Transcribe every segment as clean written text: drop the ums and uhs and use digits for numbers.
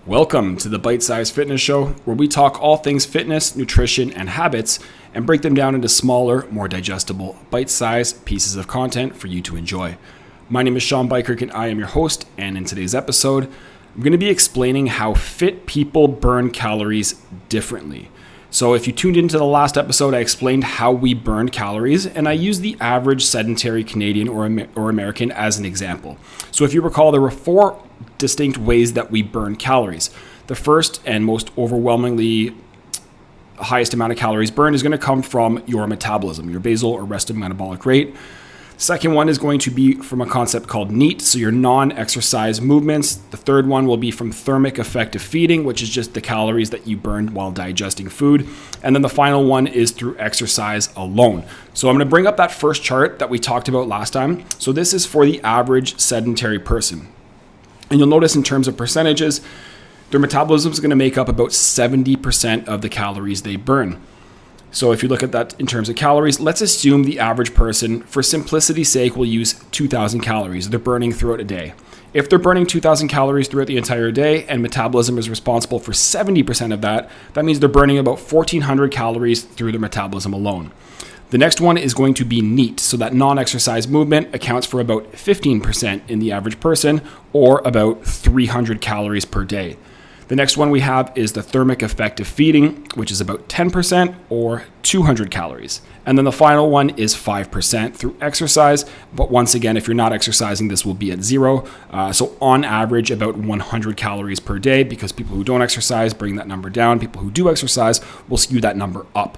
Welcome to the Bite Size Fitness Show, where we talk all things fitness, nutrition, and habits, and break them down into smaller, more digestible, bite-sized pieces of content for you to enjoy. My name is Sean Bikirk, and I am your host, and in today's episode, I'm going to be explaining how fit people burn calories differently. So if you tuned into the last episode, I explained how we burn calories, and I used the average sedentary Canadian or American as an example. So if you recall, there were four distinct ways that we burn calories. The first and most overwhelmingly highest amount of calories burned is going to come from your metabolism, your basal or resting metabolic rate. Second one is going to be from a concept called NEAT, so your non-exercise movements. The third one will be from thermic effective feeding, which is just the calories that you burned while digesting food. And then the final one is through exercise alone. So I'm going to bring up that first chart that we talked about last time. So this is for the average sedentary person. And you'll notice in terms of percentages, their metabolism is going to make up about 70% of the calories they burn. So if you look at that in terms of calories, let's assume the average person, for simplicity's sake, will use 2,000 calories they're burning throughout a day. If they're burning 2,000 calories throughout the entire day and metabolism is responsible for 70% of that, that means they're burning about 1,400 calories through their metabolism alone. The next one is going to be NEAT, so that non-exercise movement accounts for about 15% in the average person, or about 300 calories per day. The next one we have is the thermic effective feeding, which is about 10% or 200 calories. And then the final one is 5% through exercise. But once again, if you're not exercising, this will be at zero. So on average, about 100 calories per day, because people who don't exercise bring that number down. People who do exercise will skew that number up.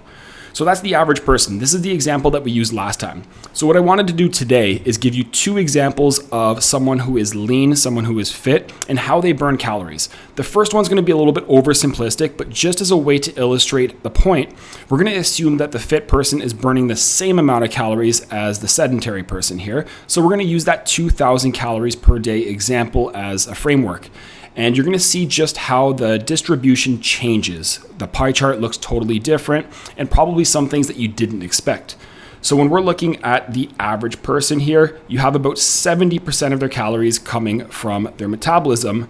So that's the average person. This is the example that we used last time. So what I wanted to do today is give you two examples of someone who is lean, someone who is fit, and how they burn calories. The first one's going to be a little bit oversimplistic, but just as a way to illustrate the point, we're going to assume that the fit person is burning the same amount of calories as the sedentary person here. So we're going to use that 2,000 calories per day example as a framework. And you're going to see just how the distribution changes. The pie chart looks totally different and probably some things that you didn't expect. So when we're looking at the average person here, you have about 70% of their calories coming from their metabolism.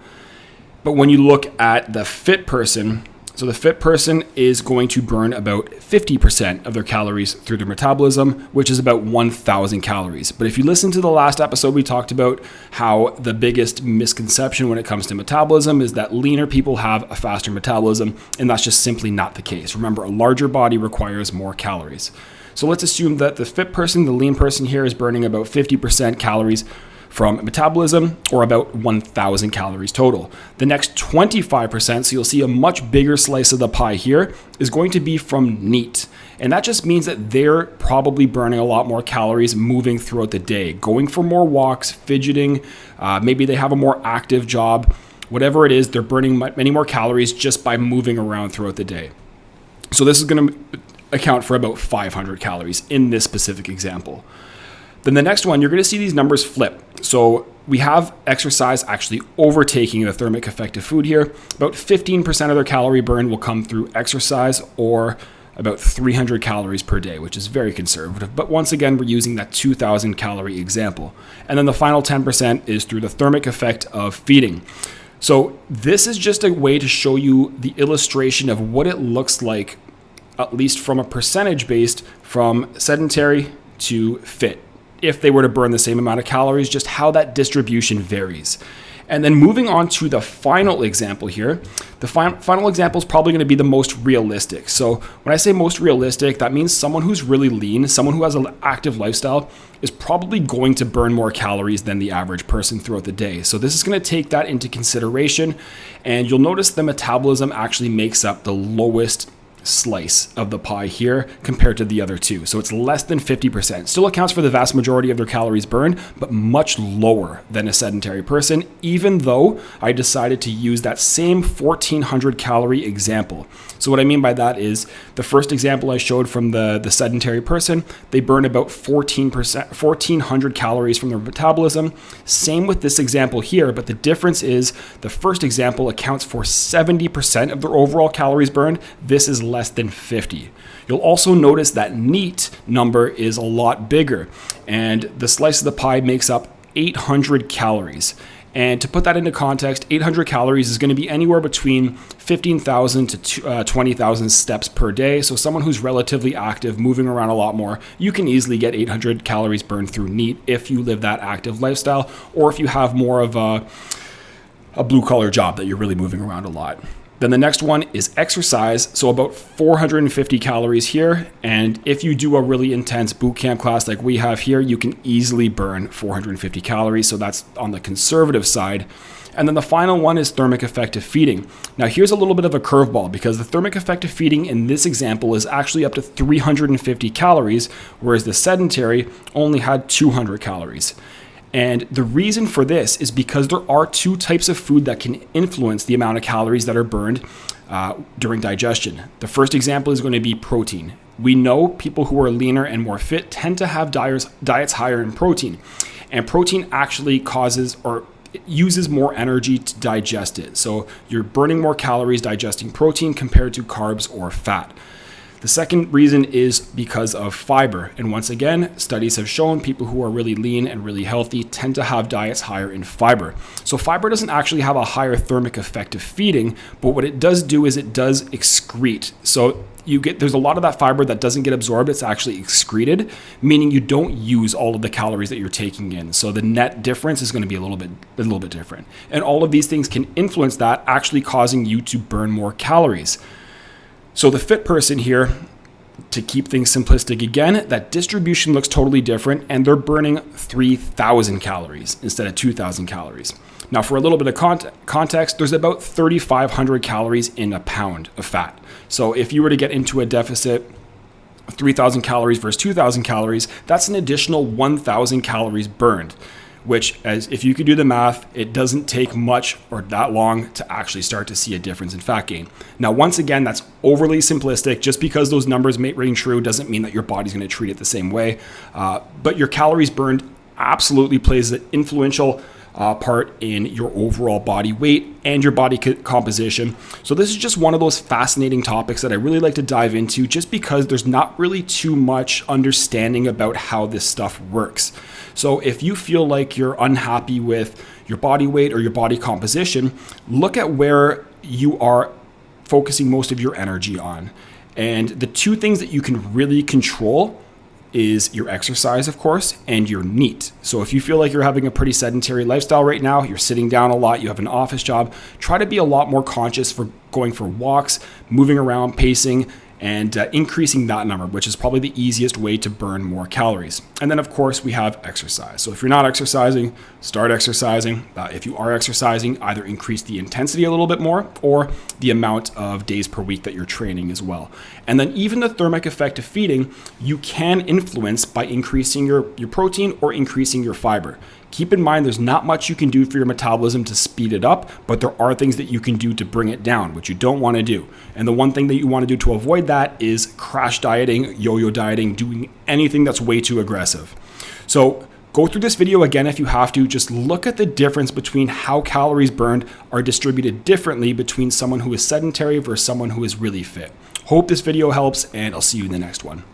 But when you look at the fit person, so the fit person is going to burn about 50% of their calories through their metabolism, which is about 1,000 calories. But if you listen to the last episode, we talked about how the biggest misconception when it comes to metabolism is that leaner people have a faster metabolism, and that's just simply not the case. Remember, a larger body requires more calories. So let's assume that the fit person, the lean person here, is burning about 50% calories from metabolism, or about 1,000 calories total. The next 25%, so you'll see a much bigger slice of the pie here, is going to be from NEAT. And that just means that they're probably burning a lot more calories moving throughout the day, going for more walks, fidgeting, maybe they have a more active job. Whatever it is, they're burning many more calories just by moving around throughout the day. So this is going to account for about 500 calories in this specific example. Then the next one, you're going to see these numbers flip. So we have exercise actually overtaking the thermic effective food here. About 15% of their calorie burn will come through exercise, or about 300 calories per day, which is very conservative. But once again, we're using that 2,000 calorie example. And then the final 10% is through the thermic effect of feeding. So this is just a way to show you the illustration of what it looks like, at least from a percentage based, from sedentary to fit, if they were to burn the same amount of calories, just how that distribution varies. And then moving on to the final example here, the final example is probably going to be the most realistic. So when I say most realistic, that means someone who's really lean, someone who has an active lifestyle, is probably going to burn more calories than the average person throughout the day. So this is going to take that into consideration. And you'll notice the metabolism actually makes up the lowest slice of the pie here compared to the other two. So it's less than 50%. Still accounts for the vast majority of their calories burned, but much lower than a sedentary person, even though I decided to use that same 1,400 calorie example. So what I mean by that is the first example I showed from the sedentary person, they burn about 1,400 calories from their metabolism. Same with this example here, but the difference is the first example accounts for 70% of their overall calories burned. This is less than 50. You'll also notice that NEAT number is a lot bigger, and the slice of the pie makes up 800 calories. And to put that into context, 800 calories is going to be anywhere between 15,000 to 20,000 steps per day. So someone who's relatively active, moving around a lot more, you can easily get 800 calories burned through NEAT if you live that active lifestyle, or if you have more of a blue collar job that you're really moving around a lot. Then the next one is exercise. So about 450 calories here. And if you do a really intense boot camp class like we have here, you can easily burn 450 calories. So that's on the conservative side. And then the final one is thermic effective feeding. Now here's a little bit of a curveball, because the thermic effective feeding in this example is actually up to 350 calories, whereas the sedentary only had 200 calories. And the reason for this is because there are two types of food that can influence the amount of calories that are burned during digestion. The first example is going to be protein. We know people who are leaner and more fit tend to have diets higher in protein. And protein actually causes or uses more energy to digest it. So you're burning more calories digesting protein compared to carbs or fat. The second reason is because of fiber. And once again, studies have shown people who are really lean and really healthy tend to have diets higher in fiber. So fiber doesn't actually have a higher thermic effect of feeding, but what it does do is it does excrete. So there's a lot of that fiber that doesn't get absorbed, it's actually excreted, meaning you don't use all of the calories that you're taking in. So the net difference is going to be a little bit different. And all of these things can influence that, actually causing you to burn more calories. So the fit person here, to keep things simplistic again, that distribution looks totally different, and they're burning 3,000 calories instead of 2,000 calories. Now, for a little bit of context, there's about 3,500 calories in a pound of fat. So if you were to get into a deficit of 3,000 calories versus 2,000 calories, that's an additional 1,000 calories burned, which, as if you could do the math, it doesn't take much or that long to actually start to see a difference in fat gain. Now, once again, that's overly simplistic. Just because those numbers may ring true doesn't mean that your body's going to treat it the same way. But your calories burned absolutely plays an influential part in your overall body weight and your body composition. So this is just one of those fascinating topics that I really like to dive into, just because there's not really too much understanding about how this stuff works. So if you feel like you're unhappy with your body weight or your body composition, look at where you are focusing most of your energy on. And the two things that you can really control is your exercise, of course, and your NEAT. So if you feel like you're having a pretty sedentary lifestyle right now, you're sitting down a lot, you have an office job, try to be a lot more conscious for going for walks, moving around, pacing, and increasing that number, which is probably the easiest way to burn more calories. And then, of course, we have exercise. So if you're not exercising, start exercising. If you are exercising, either increase the intensity a little bit more or the amount of days per week that you're training as well. And then even the thermic effect of feeding, you can influence by increasing your protein or increasing your fiber. Keep in mind, there's not much you can do for your metabolism to speed it up, but there are things that you can do to bring it down, which you don't want to do. And the one thing that you want to do to avoid that is crash dieting, yo-yo dieting, doing anything that's way too aggressive. So go through this video again if you have to. Just look at the difference between how calories burned are distributed differently between someone who is sedentary versus someone who is really fit. Hope this video helps, and I'll see you in the next one.